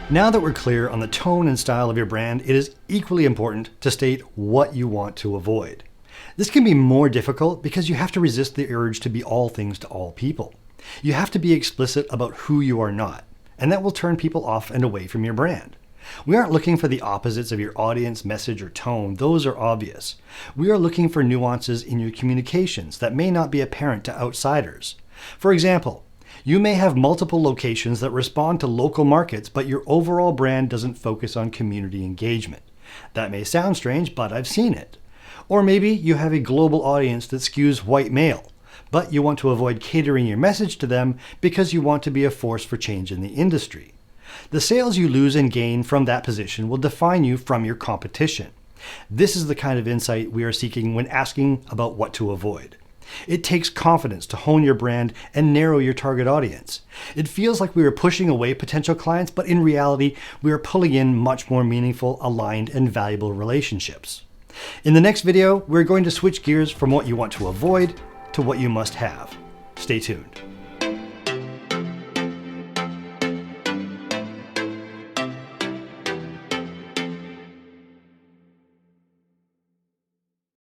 Now that we're clear on the tone and style of your brand, it is equally important to state what you want to avoid. This can be more difficult because you have to resist the urge to be all things to all people. You have to be explicit about who you are not, and that will turn people off and away from your brand. We aren't looking for the opposites of your audience, message, or tone. Those are obvious. We are looking for nuances in your communications that may not be apparent to outsiders. For example, you may have multiple locations that respond to local markets, but your overall brand doesn't focus on community engagement. That may sound strange, but I've seen it. Or maybe you have a global audience that skews white male, but you want to avoid catering your message to them because you want to be a force for change in the industry. The sales you lose and gain from that position will define you from your competition. This is the kind of insight we are seeking when asking about what to avoid. It takes confidence to hone your brand and narrow your target audience. It feels like we are pushing away potential clients, but in reality, we are pulling in much more meaningful, aligned, and valuable relationships. In the next video, we're going to switch gears from what you want to avoid to what you must have. Stay tuned.